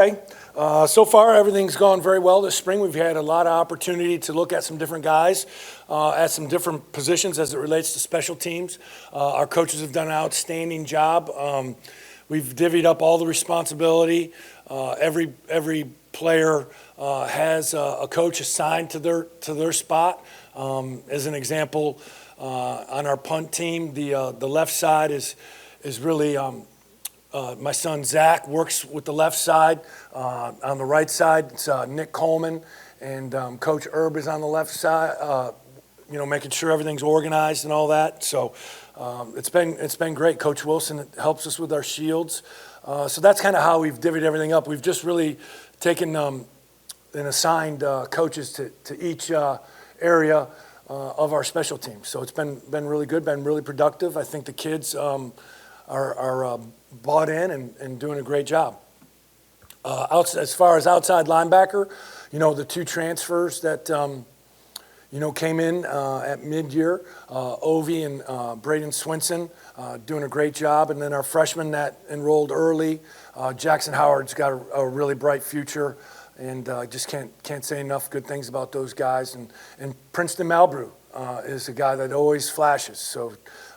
Okay. So far, everything's gone very well this spring. We've had a lot of opportunity to look at some different guys, at some different positions as it relates to special teams. Our coaches have done an outstanding job. We've divvied up all the responsibility. Every player has a coach assigned to their spot. As an example, on our punt team, the left side is really my son Zach works with the left side. On the right side, it's Nick Coleman, and Coach Erb is on the left side. Making sure everything's organized and all that. So it's been great. Coach Wilson helps us with our shields. So that's kind of how we've divvied everything up. We've just really taken and assigned coaches to each area of our special teams. So it's been really good, been really productive. I think the kids are bought in and doing a great job. As far as outside linebacker, the two transfers that came in at mid-year, Ovi and Braden Swinson, doing a great job. And then our freshman that enrolled early, Jackson Howard's got a really bright future, and just can't say enough good things about those guys. And Princeton Malbrew is a guy that always flashes. So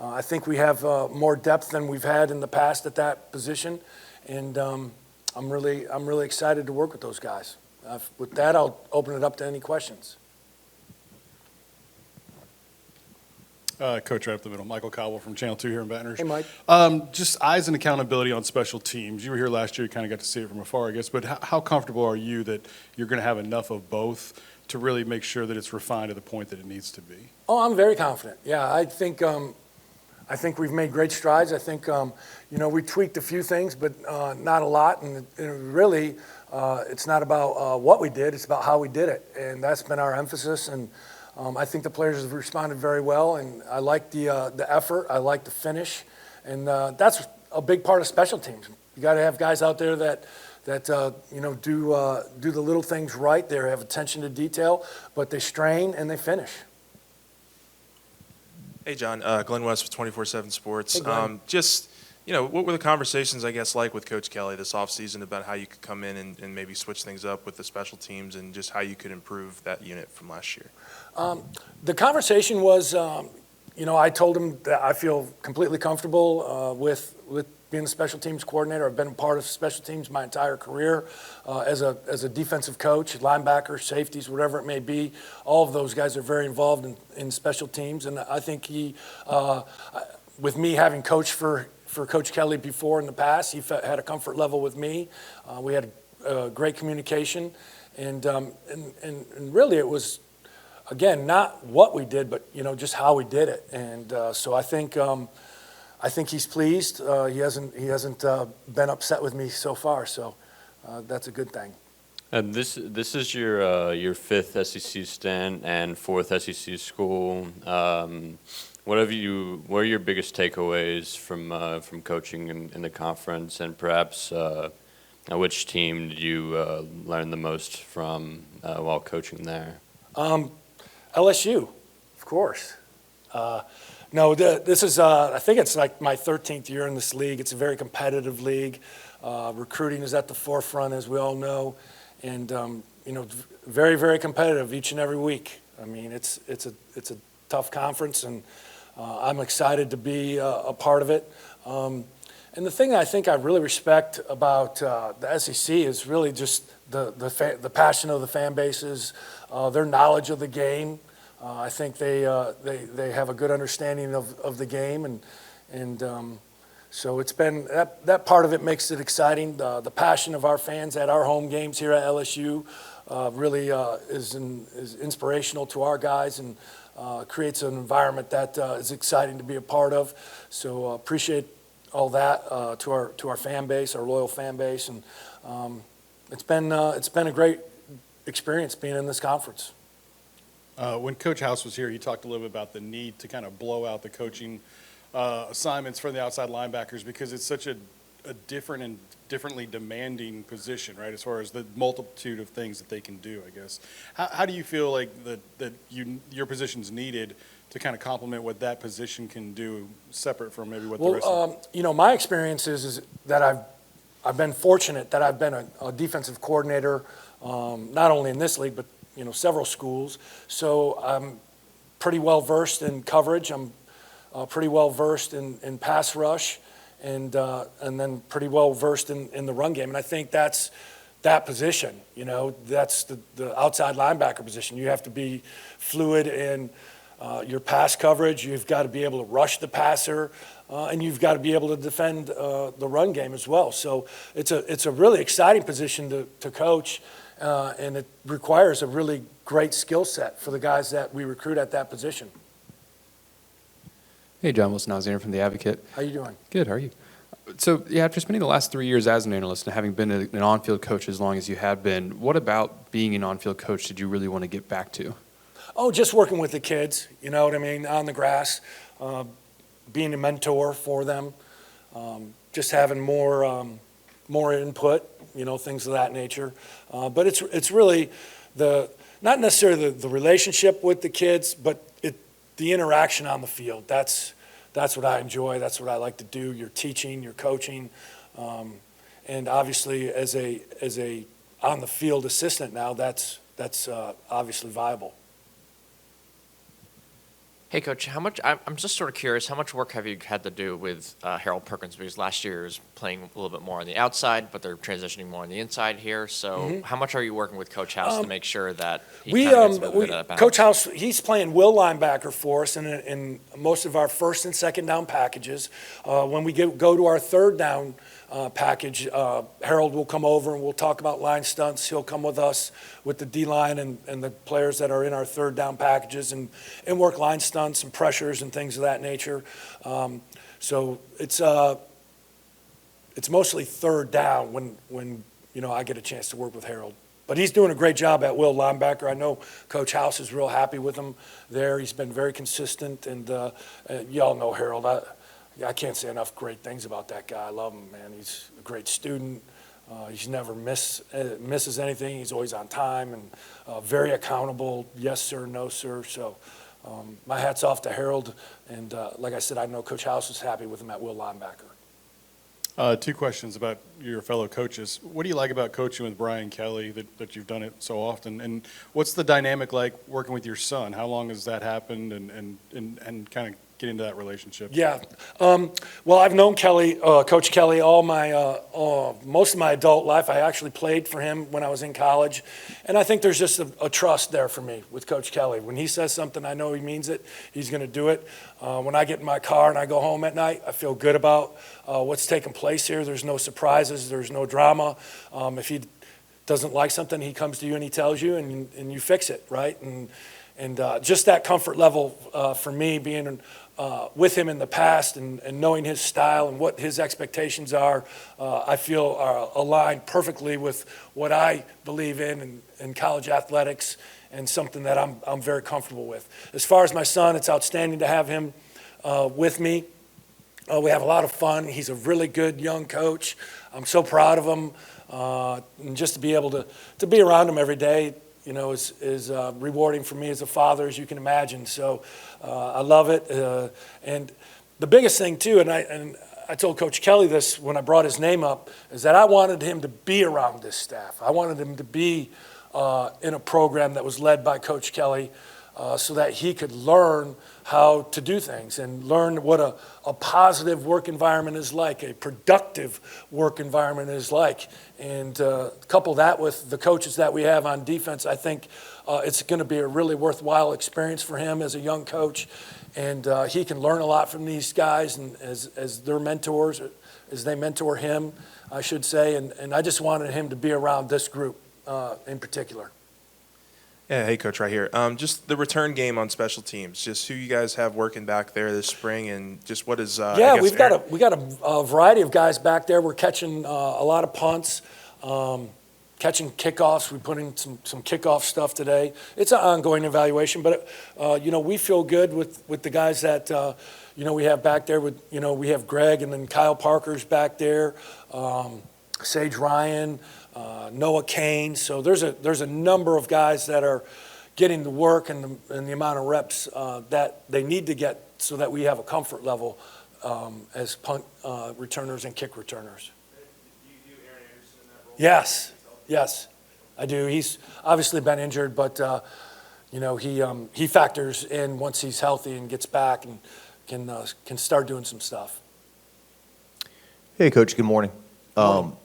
I think we have more depth than we've had in the past at that position, and I'm really excited to work with those guys. With that, I'll open it up to any questions. Coach, right up the middle, Michael Cowell from Channel 2 here in Baton Rouge. Hey, Mike. Just eyes and accountability on special teams. You were here last year, you kind of got to see it from afar, I guess, but how comfortable are you that you're going to have enough of both to really make sure that it's refined to the point that it needs to be? Oh, I'm very confident. Yeah, I think we've made great strides. I think, we tweaked a few things, but not a lot. And really, it's not about what we did, it's about how we did it. And that's been our emphasis. And I think the players have responded very well. And I like the effort. I like the finish. And that's a big part of special teams. You got to have guys out there that do the little things right. They have attention to detail, but they strain and they finish. Hey, John. Glenn West with 24/7 Sports. Hey, Glenn. What were the conversations, I guess, like with Coach Kelly this offseason about how you could come in and maybe switch things up with the special teams and just how you could improve that unit from last year? The conversation was, I told him that I feel completely comfortable with being the special teams coordinator. I've been a part of special teams my entire career as a defensive coach, linebacker, safeties, whatever it may be. All of those guys are very involved in special teams, and I think he, with me having coached for Coach Kelly before in the past, he had a comfort level with me. We had great communication, and really it was, again, not what we did, but just how we did it. And so I think he's pleased. He hasn't been upset with me so far, so that's a good thing. And this is your fifth SEC stint and fourth SEC school. What are your biggest takeaways from coaching in the conference, and perhaps which team did you learn the most from while coaching there? LSU, of course. No, this is, I think it's like my 13th year in this league. It's a very competitive league. Recruiting is at the forefront, as we all know. And, very, very competitive each and every week. I mean, it's a tough conference, and I'm excited to be a part of it. And the thing I think I really respect about the SEC is really just the passion of the fan bases, their knowledge of the game. I think they have a good understanding of the game, and so it's been that part of it makes it exciting. The passion of our fans at our home games here at LSU really is inspirational to our guys, and creates an environment that is exciting to be a part of. So appreciate all that to our fan base, our loyal fan base, and it's been a great experience being in this conference. When Coach House was here, he talked a little bit about the need to kind of blow out the coaching assignments for the outside linebackers because it's such a different and differently demanding position, right, as far as the multitude of things that they can do, I guess. How do you feel like that your position's needed to kind of complement what that position can do separate from maybe what the rest of my experience is that I've been fortunate that I've been a defensive coordinator, not only in this league, but several schools. So I'm pretty well versed in coverage. I'm pretty well versed in pass rush, and then pretty well versed in the run game. And I think that's that position. That's the outside linebacker position. You have to be fluid in your pass coverage. You've got to be able to rush the passer, and you've got to be able to defend the run game as well. So it's a really exciting position to coach, and it requires a really great skill set for the guys that we recruit at that position. Hey, John Wilson, Alexander from The Advocate. How you doing? Good, how are you? So, after spending the last 3 years as an analyst and having been an on-field coach as long as you have been, what about being an on-field coach did you really want to get back to? Oh, just working with the kids, you know what I mean, on the grass, being a mentor for them, just having more input, things of that nature. But it's really not necessarily the relationship with the kids, but the interaction on the field. That's what I enjoy. That's what I like to do. You're teaching, you're coaching, and obviously as a on the field assistant now, that's obviously viable. Hey, Coach, I'm just sort of curious, how much work have you had to do with Harold Perkins? Because last year he was playing a little bit more on the outside, but they're transitioning more on the inside here. So how much are you working with Coach House to make sure that he kind of gets a bit of that balance? Coach House, he's playing will linebacker for us in most of our first and second down packages. When we go to our third down package, Harold will come over and we'll talk about line stunts. He'll come with us with the D-line and the players that are in our third down packages and work line stunts and pressures and things of that nature. So it's mostly third down when I get a chance to work with Harold. But he's doing a great job at will linebacker. I know Coach House is real happy with him there. He's been very consistent, and y'all know Harold. I can't say enough great things about that guy. I love him, man. He's a great student. He's never misses anything. He's always on time and very accountable. Yes, sir, no, sir. So my hat's off to Harold. And like I said, I know Coach House is happy with him at will linebacker. 2 questions about your fellow coaches. What do you like about coaching with Brian Kelly that you've done it so often? And what's the dynamic like working with your son? How long has that happened and kind of get into that relationship? Yeah. Well, I've known Kelly, Coach Kelly, most of my adult life. I actually played for him when I was in college. And I think there's just a trust there for me with Coach Kelly. When he says something, I know he means it. He's going to do it. When I get in my car and I go home at night, I feel good about what's taking place here. There's no surprises. There's no drama. If he doesn't like something, he comes to you and he tells you, and you fix it, right? And just that comfort level for me, being with him in the past and knowing his style and what his expectations are, I feel are aligned perfectly with what I believe in college athletics, and something that I'm very comfortable with. As far as my son, it's outstanding to have him with me. We have a lot of fun. He's a really good young coach. I'm so proud of him, and just to be able to be around him every day, is rewarding for me as a father, as you can imagine. So I love it. And the biggest thing too, and I told Coach Kelly this when I brought his name up, is that I wanted him to be around this staff. I wanted him to be in a program that was led by Coach Kelly, so that he could learn how to do things and learn what a positive work environment is like, a productive work environment is like. And couple that with the coaches that we have on defense, I think it's going to be a really worthwhile experience for him as a young coach. And he can learn a lot from these guys and as their mentors, as they mentor him, I should say. And I just wanted him to be around this group in particular. Yeah, hey, Coach, right here. Just the return game on special teams, just who you guys have working back there this spring, and just what is yeah, we got a variety of guys back there. We're catching a lot of punts, catching kickoffs. We put in some kickoff stuff today. It's an ongoing evaluation, but we feel good with the guys that we have back there. We have Greg, and then Kyle Parker's back there, Sage Ryan, Noah Kane. So there's a number of guys that are getting the work and the amount of reps that they need to get, so that we have a comfort level as punt returners and kick returners. Do you do Yes, yes, I do. He's obviously been injured, but he factors in once he's healthy and gets back and can start doing some stuff. Hey, Coach, good morning. Morning.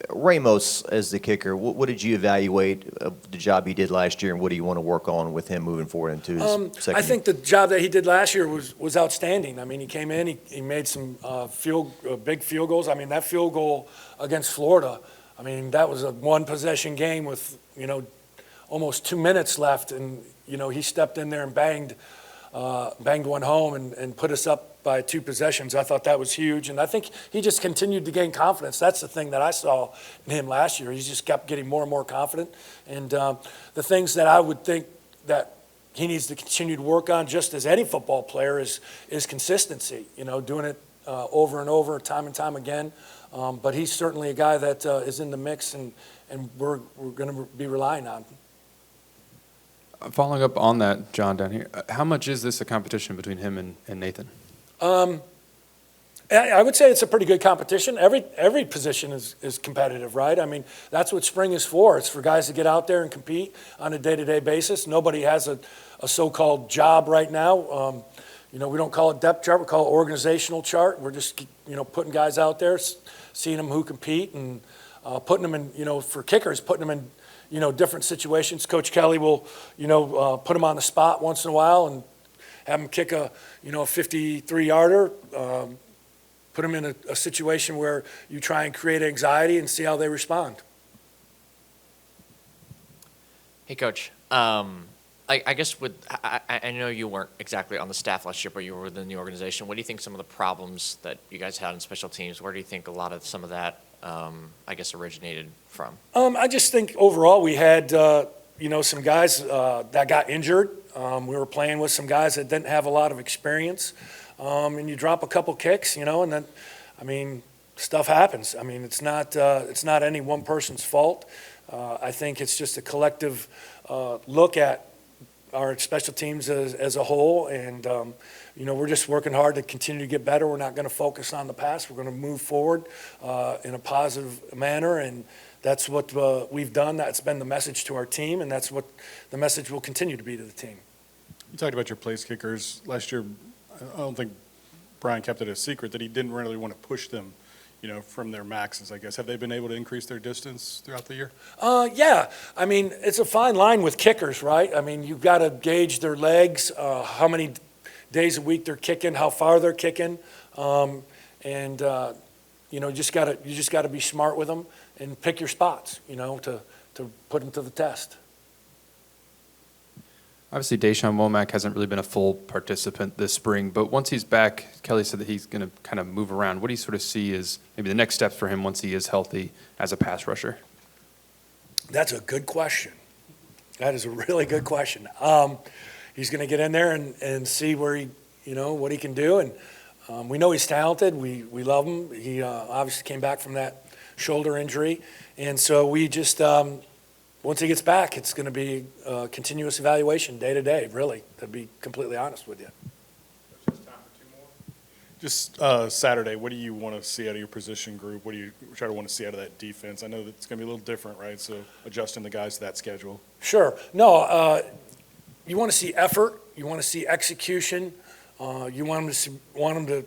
Ramos as the kicker, what did you evaluate of the job he did last year, and what do you want to work on with him moving forward into his second I think the job that he did last year was outstanding. I mean, he came in, he made some big field goals. I mean, that field goal against Florida, I mean, that was a one-possession game with, almost 2 minutes left, and, he stepped in there and banged one home and put us up by 2 possessions. I thought that was huge, and I think he just continued to gain confidence. That's the thing that I saw in him last year. He just kept getting more and more confident, and the things that I would think that he needs to continue to work on, just as any football player, is consistency, doing it over and over, time and time again. But he's certainly a guy that is in the mix, and we're going to be relying on. Following up on that, John, down here, how much is this a competition between him and Nathan? I would say it's a pretty good competition. Every position is competitive, right? I mean, that's what spring is for. It's for guys to get out there and compete on a day-to-day basis. Nobody has a so-called job right now. We don't call it depth chart. We call it organizational chart. We're just, putting guys out there, seeing them who compete, and putting them in, for kickers, putting them in, different situations. Coach Kelly will, put them on the spot once in a while and have them kick a 53-yarder, put them in a situation where you try and create anxiety and see how they respond. Hey, Coach. I guess I know you weren't exactly on the staff last year, but you were within the organization. What do you think some of the problems that you guys had in special teams, where do you think a lot of some of that, originated from? I just think overall we had, some guys that got injured. We were playing with some guys that didn't have a lot of experience. And you drop a couple kicks, and then, I mean, stuff happens. I mean, it's not any one person's fault. I think it's just a collective look at our special teams as a whole, and we're just working hard to continue to get better. We're not going to focus on the past. We're going to move forward in a positive manner, and that's what we've done. That's been the message to our team, and that's what the message will continue to be to the team. You talked about your place kickers last year. I don't think Brian kept it a secret that he didn't really want to push them, from their maxes, I guess. Have they been able to increase their distance throughout the year? Yeah. I mean, it's a fine line with kickers, right? I mean, you've got to gauge their legs, how many days a week they're kicking, how far they're kicking, and you just got to be smart with them and pick your spots, to put them to the test. Obviously, Deshaun Womack hasn't really been a full participant this spring, but once he's back, Kelly said that he's going to kind of move around. What do you sort of see as maybe the next steps for him once he is healthy as a pass rusher? That's a good question. That is a really good question. He's going to get in there and see where he, what he can do, and we know he's talented. We love him. He obviously came back from that shoulder injury, and so we just once he gets back, it's going to be a continuous evaluation day to day, really, to be completely honest with you. Just Saturday, what do you want to see out of your position group? What do you try to want to see out of that defense? I know that it's going to be a little different, right? So adjusting the guys to that schedule. Sure. No, you want to see effort. You want to see execution. You want them to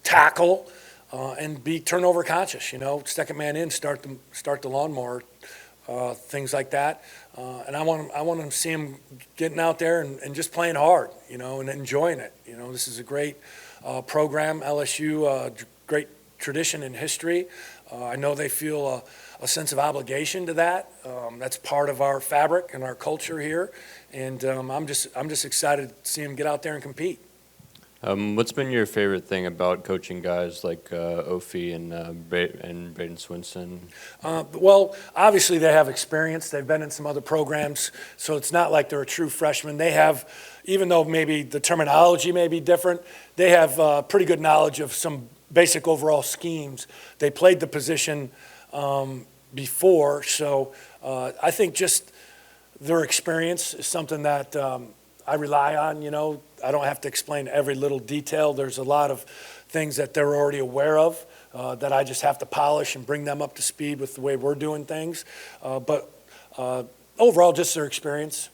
tackle and be turnover conscious. Second man in, start the lawnmower. Things like that, and I want them to see them getting out there and just playing hard, and enjoying it. This is a great program, LSU, great tradition and history. I know they feel a sense of obligation to that. That's part of our fabric and our culture here, and I'm just excited to see them get out there and compete. What's been your favorite thing about coaching guys like Ophi and Braden Swinson? Well, obviously they have experience. They've been in some other programs, so it's not like they're a true freshman. They have, even though maybe the terminology may be different, they have pretty good knowledge of some basic overall schemes. They played the position before, so I think just their experience is something that I rely on. I don't have to explain every little detail. There's a lot of things that they're already aware of that I just have to polish and bring them up to speed with the way we're doing things. But overall, just their experience.